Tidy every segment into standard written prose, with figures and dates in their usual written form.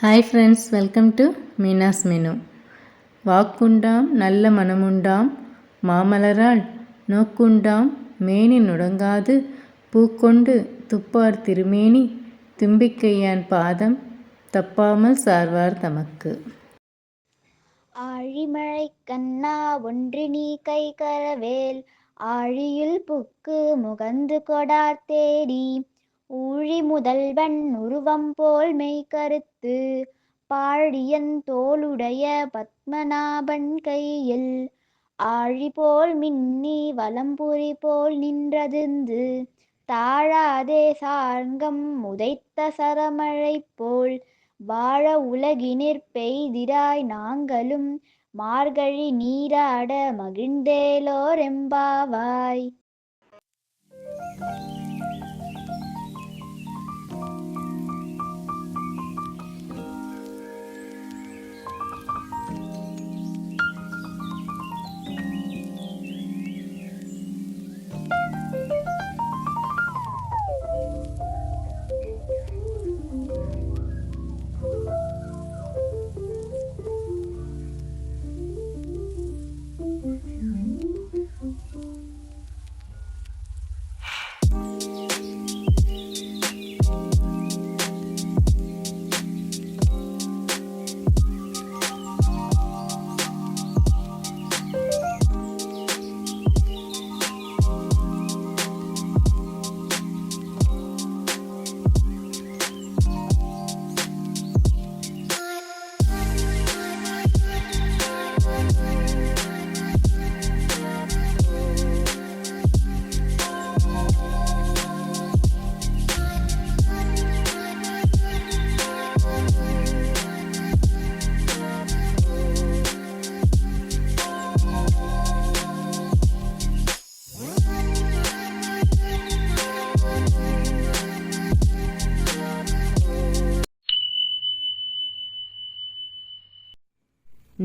Hi friends, welcome to Meena's menu. வாக்குண்டாம் நல்ல மனமுண்டாம் மாமலரால் நோக்குண்டாம் மேனி நுடங்காது பூக்கொண்டு துப்பார் திருமேனி தும்பிக்கையான் பாதம் தப்பாமல் சார்வார் தமக்கு. ஆழிமழை கண்ணா ஒன்று நீ கை கரவேல் ஆழியுள் புக்கு முகந்து கொடார் தேடி ஊழி முதல்வன் உருவம் போல் மெய் கருத்து பாழியன் தோளுடைய பத்மநாபன் கையில் ஆழி போல் மின்னி வலம்புரி போல் நின்றதிர்ந்து தாழாதே சார்கம் உதைத்த சரமழை போல் வாழ உலகினிற் பெய்திராய் நாங்களும் மார்கழி நீராட மகிழ்ந்தேலோர் எம்பாவாய்.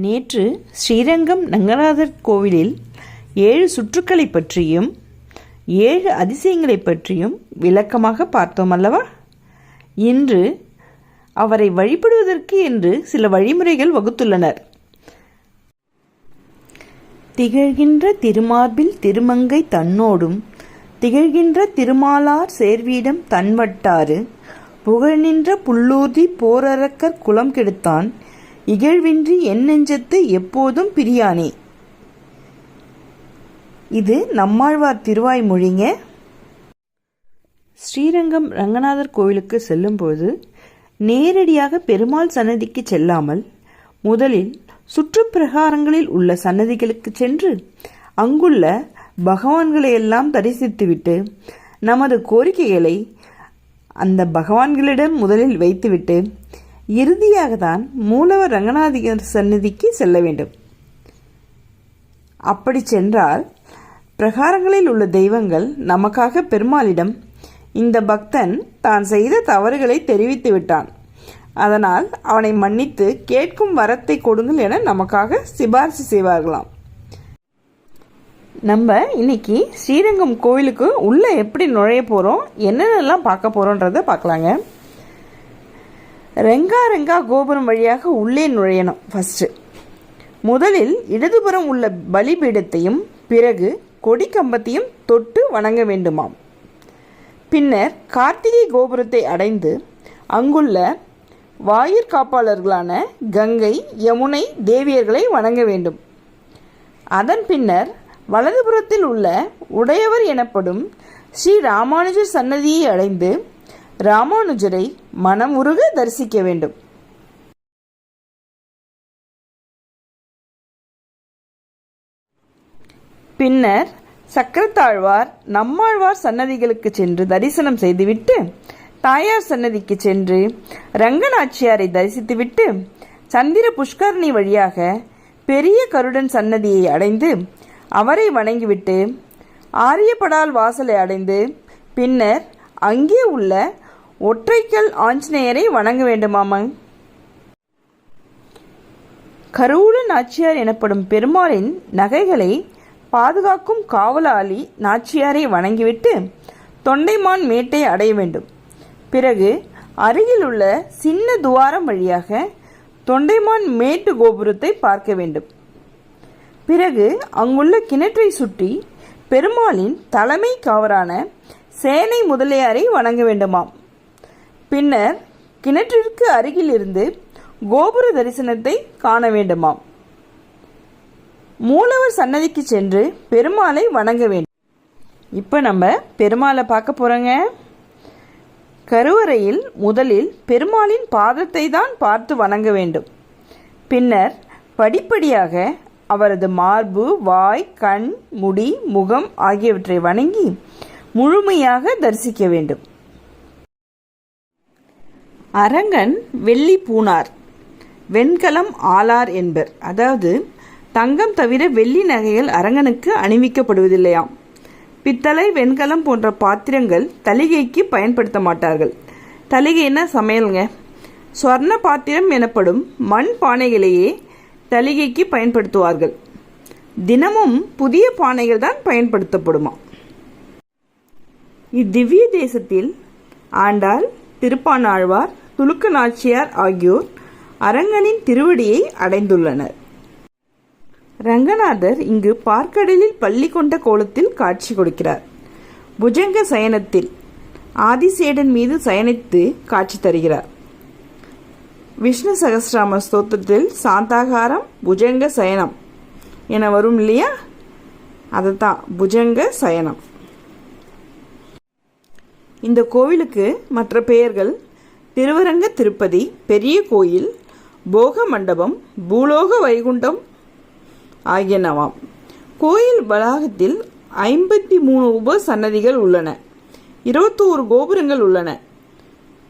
நேற்று ஸ்ரீரங்கம் ரங்கநாதர் கோவிலில் 7 சுற்றுக்களை பற்றியும் 7 அதிசயங்களை பற்றியும் விளக்கமாக பார்த்தோம் அல்லவா? இன்று அவரை வழிபடுவதற்கு என்று சில வழிமுறைகள் வகுத்துள்ளனர். திகழ்கின்ற திருமார்பில் திருமங்கை தன்னோடும் திகழ்கின்ற திருமாலார் சேர்வீடம் தன்வட்டாறு புகழ்நின்ற புல்லூர்தி போரரக்கர் குலம் கெடுத்தான் இகழ்வின்றி என் நெஞ்சத்து எப்போதும் பிரியானே. இது நம்மாழ்வார் திருவாய்மொழிங்க. ஸ்ரீரங்கம் ரங்கநாதர் கோவிலுக்கு செல்லும்போது நேரடியாக பெருமாள் சன்னதிக்கு செல்லாமல் முதலில் சுற்றுப்பிரகாரங்களில் உள்ள சன்னதிகளுக்கு சென்று அங்குள்ள பகவான்களையெல்லாம் தரிசித்துவிட்டு நமது கோரிக்கைகளை அந்த பகவான்களிடம் முதலில் வைத்துவிட்டு இறுதியாக தான் மூலவர் ரங்கநாதர் சன்னதிக்கு செல்ல வேண்டும். அப்படி சென்றால் பிரகாரங்களில் உள்ள தெய்வங்கள் நமக்காக பெருமாளிடம் இந்த பக்தன் தான் செய்த தவறுகளை தெரிவித்து விட்டான், அதனால் அவனை மன்னித்து கேட்கும் வரத்தை கொடுங்கள் என நமக்காக சிபாரிசு செய்வார்களாம். நம்ம இன்னைக்கு ஸ்ரீரங்கம் கோவிலுக்கு உள்ள எப்படி நுழைய போகிறோம், என்னென்னலாம் பார்க்க போகிறோன்றதை பார்க்கலாங்க. ரெங்கா கோபுரம் வழியாக உள்ளே நுழையணும். ஃபஸ்ட்டு முதலில் இடதுபுறம் உள்ள பலிபீடத்தையும் பிறகு கொடி கம்பத்தையும் தொட்டு வணங்க வேண்டுமாம். பின்னர் கார்த்திகை கோபுரத்தை அடைந்து அங்குள்ள வாயிற்காப்பாளர்களான கங்கை யமுனை தேவியர்களை வணங்க வேண்டும். அதன் பின்னர் வலதுபுறத்தில் உள்ள உடையவர் எனப்படும் ஸ்ரீ ராமானுஜர் சன்னதியை அடைந்து ராமானுஜரை மனமுருக தரிசிக்க வேண்டும். பின்னர் சக்கரத்தாழ்வார் நம்மாழ்வார் சன்னதிகளுக்கு சென்று தரிசனம் செய்துவிட்டு தாயார் சன்னதிக்கு சென்று ரங்கநாச்சியாரை தரிசித்துவிட்டு சந்திர புஷ்கரணி வழியாக பெரிய கருடன் சன்னதியை அடைந்து அவரை வணங்கிவிட்டு ஆரியப்படால் வாசலை அடைந்து பின்னர் அங்கே உள்ள ஒற்றைக்கல் ஆஞ்சநேயரை வணங்க வேண்டுமாமங். கருவூல நாச்சியார் எனப்படும் பெருமாளின் நகைகளை பாதுகாக்கும் காவலாளி நாச்சியாரை வணங்கிவிட்டு தொண்டைமான் மேட்டை அடைய வேண்டும். பிறகு அருகிலுள்ள சின்ன துவாரம் வழியாக தொண்டைமான் மேட்டு கோபுரத்தை பார்க்க வேண்டும். பிறகு அங்குள்ள கிணற்றை சுற்றி பெருமாளின் தலைமை காவரான சேனை முதலியாரை வணங்க வேண்டுமாம். பின்னர் கிணற்றிற்கு அருகில் இருந்து கோபுர தரிசனத்தை காண வேண்டுமாம். மூலவர் சன்னதிக்கு சென்று பெருமாளை வணங்க வேண்டும். இப்போ நம்ம பெருமாளை பார்க்க போகிறோங்க. கருவறையில் முதலில் பெருமாளின் பாதத்தை தான் பார்த்து வணங்க வேண்டும். பின்னர் படிப்படியாக அவரது மார்பு, வாய், கண், முடி, முகம் ஆகியவற்றை வணங்கி முழுமையாக தரிசிக்க வேண்டும். அரங்கன் வெள்ளி பூணார், வெண்கலம் ஆளார் என்பர். அதாவது தங்கம் தவிர வெள்ளி நகைகள் அரங்கனுக்கு அணிவிக்கப்படுவதில்லையாம். பித்தளை, வெண்கலம் போன்ற பாத்திரங்கள் தலிகைக்கு பயன்படுத்த மாட்டார்கள். தலிகைன்னா சமையலுங்க. சொர்ண பாத்திரம் எனப்படும் மண் பானைகளையே தலிகைக்கு பயன்படுத்துவார்கள். தினமும் புதிய பானைகள் தான் பயன்படுத்தப்படுமா. இத்திவ்ய தேசத்தில் ஆண்டாள், திருப்பானாழ்வார், துலுக்க நாச்சியார் ஆகியோர் அரங்கனின் திருவடியை அடைந்துள்ளனர். ரங்கநாதர் இங்கு பார்க்கடலில் பள்ளி கொண்ட கோலத்தில் காட்சி கொடுக்கிறார். புஜங்க சயனத்தில் ஆதிசேடன் மீது சயனித்து காட்சி தருகிறார். விஷ்ணு சகஸ்ரநாம ஸ்தோத்திரத்தில் சாந்தாகாரம் புஜங்க சயனம் என வரும் இல்லையா, அதுதான் புஜங்க சயனம். இந்த கோவிலுக்கு மற்ற பெயர்கள் திருவரங்க திருப்பதி, பெரிய கோயில், போக மண்டபம், பூலோக வைகுண்டம் ஆகியனவாம். கோயில் வளாகத்தில் 53 உப சன்னதிகள் உள்ளன. 21 கோபுரங்கள் உள்ளன.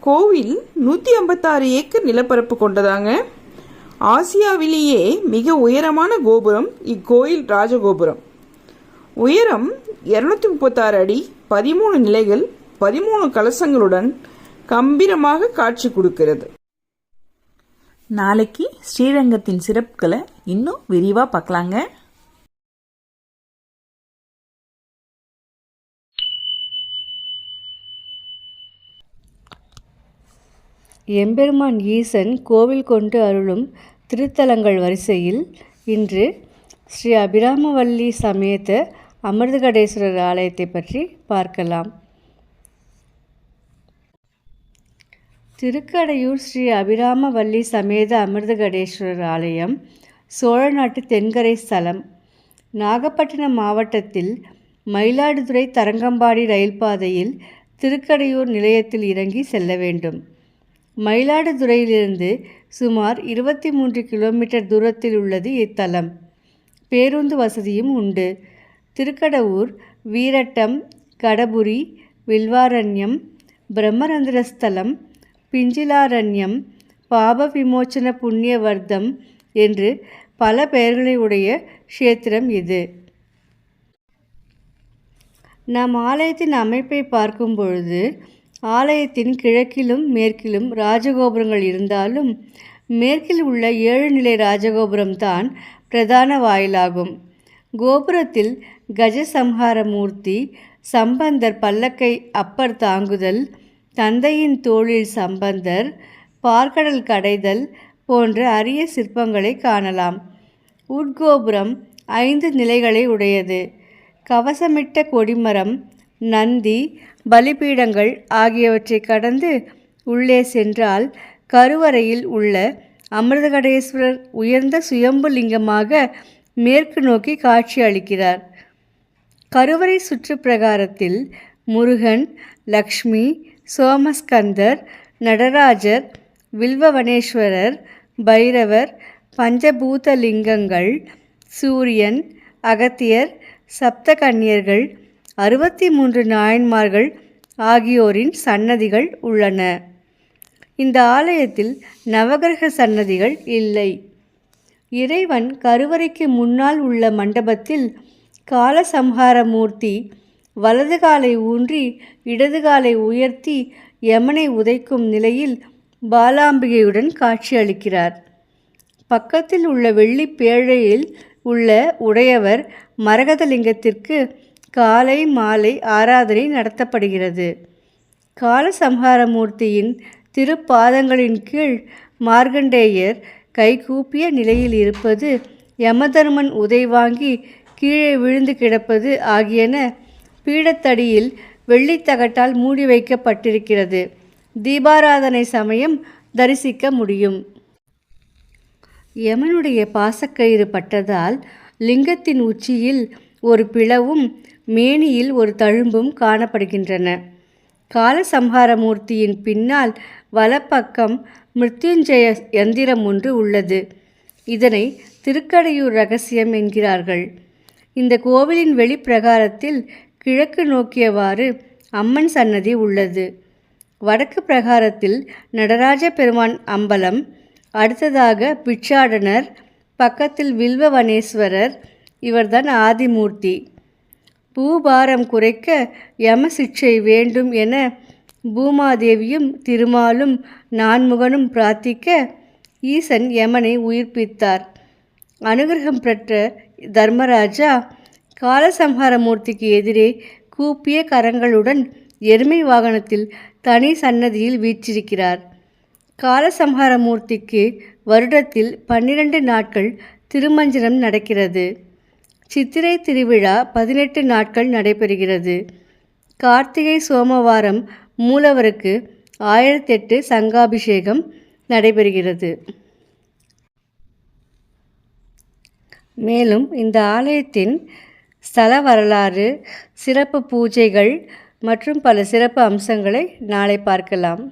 கோவில் 156 ஏக்கர் நிலப்பரப்பு கொண்டதாங்க. ஆசியாவிலேயே மிக உயரமான கோபுரம் இக்கோயில் ராஜகோபுரம். உயரம் 236 அடி, 13 நிலைகள், 13 கலசங்களுடன் கம்பீரமாக காட்சி கொடுக்கிறது. நாளைக்கு ஸ்ரீரங்கத்தின் சிறப்புகளை இன்னும் விரிவாக பார்க்கலாங்க. எம்பெருமான் ஈசன் கோவில் கொண்டு அருளும் திருத்தலங்கள் வரிசையில் இன்று ஸ்ரீ அபிராமவல்லி சமேத அமிர்தகடேஸ்வரர் ஆலயத்தை பற்றி பார்க்கலாம். திருக்கடையூர் ஸ்ரீ அபிராமவல்லி சமேத அமிர்தகடேஸ்வரர் ஆலயம் சோழ நாட்டு தென்கரை ஸ்தலம். நாகப்பட்டினம் மாவட்டத்தில் மயிலாடுதுறை தரங்கம்பாடி ரயில் பாதையில் திருக்கடையூர் நிலையத்தில் இறங்கி செல்ல வேண்டும். மயிலாடுதுறையிலிருந்து சுமார் 23 கிலோமீட்டர் தூரத்தில் உள்ளது இத்தலம். பேருந்து வசதியும் உண்டு. திருக்கடவூர், வீரட்டம், கடபுரி, வில்வாரண்யம், பிரம்மரந்திரஸ்தலம், பிஞ்சிலாரண்யம், பாப விமோச்சன புண்ணியவர்த்தம் என்று பல பெயர்களை உடைய க்ஷேத்திரம் இது. நம் ஆலயத்தின் அமைப்பை பார்க்கும் பொழுது ஆலயத்தின் கிழக்கிலும் மேற்கிலும் ராஜகோபுரங்கள் இருந்தாலும் மேற்கில் உள்ள 7 நிலை ராஜகோபுரம்தான் பிரதான வாயிலாகும். கோபுரத்தில் கஜசம்ஹார மூர்த்தி, சம்பந்தர் பல்லக்கை அப்பர் தாங்குதல், தந்தையின் தோளில் சம்பந்தர், பார்க்கடல் கடைதல் போன்ற அரிய சிற்பங்களை காணலாம். உட்கோபுரம் 5 நிலைகளை உடையது. கவசமிட்ட கொடிமரம், நந்தி, பலிபீடங்கள் ஆகியவற்றை கடந்து உள்ளே சென்றால் கருவறையில் உள்ள அமிர்தகடேஸ்வரர் உயர்ந்த சுயம்பு லிங்கமாக மேற்கு நோக்கி காட்சி அளிக்கிறார். கருவறை சுற்றுப்பிரகாரத்தில் முருகன், லக்ஷ்மி, சோமஸ்கந்தர், நடராஜர், வில்வவனேஸ்வரர், பைரவர், பஞ்சபூத லிங்கங்கள், சூரியன், அகத்தியர், சப்தகன்னியர்கள், 63 நாயன்மார்கள் ஆகியோரின் சன்னதிகள் உள்ளன. இந்த ஆலயத்தில் நவகிரக சன்னதிகள் இல்லை. இறைவன் கருவறைக்கு முன்னால் உள்ள மண்டபத்தில் காலசம்ஹார மூர்த்தி வலது காலை ஊன்றி இடது காலை உயர்த்தி யமனை உதைக்கும் நிலையில் பாலாம்பிகையுடன் காட்சியளிக்கிறார். பக்கத்தில் உள்ள வெள்ளி பேழையில் உள்ள உடையவர் மரகதலிங்கத்திற்கு காலை மாலை ஆராதனை நடத்தப்படுகிறது. காலசம்ஹார மூர்த்தியின் திருப்பாதங்களின் கீழ் மார்க்கண்டேயர் கைகூப்பிய நிலையில் இருப்பது, யமதர்மன் உதை வாங்கி கீழே விழுந்து கிடப்பது ஆகியன பீடத்தடியில் வெள்ளித்தகட்டால் மூடி வைக்கப்பட்டிருக்கிறது. தீபாராதனை சமயம் தரிசிக்க முடியும். யமனுடைய பாசக்கயிறு பட்டதால் லிங்கத்தின் உச்சியில் ஒரு பிளவும் மேனியில் ஒரு தழும்பும் காணப்படுகின்றன. காலசம்ஹாரமூர்த்தியின் பின்னால் வலப்பக்கம் மிருத்யுஞ்சய யந்திரம் ஒன்று உள்ளது. இதனை திருக்கடையூர் ரகசியம் என்கிறார்கள். இந்த கோவிலின் வெளிப்பிரகாரத்தில் கிழக்கு நோக்கியவாறு அம்மன் சன்னதி உள்ளது. வடக்கு பிரகாரத்தில் நடராஜ பெருமான் அம்பலம், அடுத்ததாக பிட்சாடனர், பக்கத்தில் வில்வவனேஸ்வரர், இவர்தான் ஆதிமூர்த்தி. பூபாரம் குறைக்க யம சிக்ஷை வேண்டும் என பூமாதேவியும் திருமாலும் நான்முகனும் பிரார்த்திக்க ஈசன் யமனை உயிர்ப்பித்தார். அனுகிரகம் பெற்ற தர்மராஜா காலசம்ஹாரமூர்த்திக்கு எதிரே கூப்பிய கரங்களுடன் எருமை வாகனத்தில் தனி சன்னதியில் வீற்றிருக்கிறார். காலசம்ஹாரமூர்த்திக்கு வருடத்தில் 12 நாட்கள் திருமஞ்சனம் நடக்கிறது. சித்திரை திருவிழா 18 நாட்கள் நடைபெறுகிறது. கார்த்திகை சோமவாரம் மூலவருக்கு 1008 சங்காபிஷேகம் நடைபெறுகிறது. மேலும் இந்த ஆலயத்தின் ஸ்தல வரலாறு, சிறப்பு பூஜைகள் மற்றும் பல சிறப்பு அம்சங்களை நாளை பார்க்கலாம்.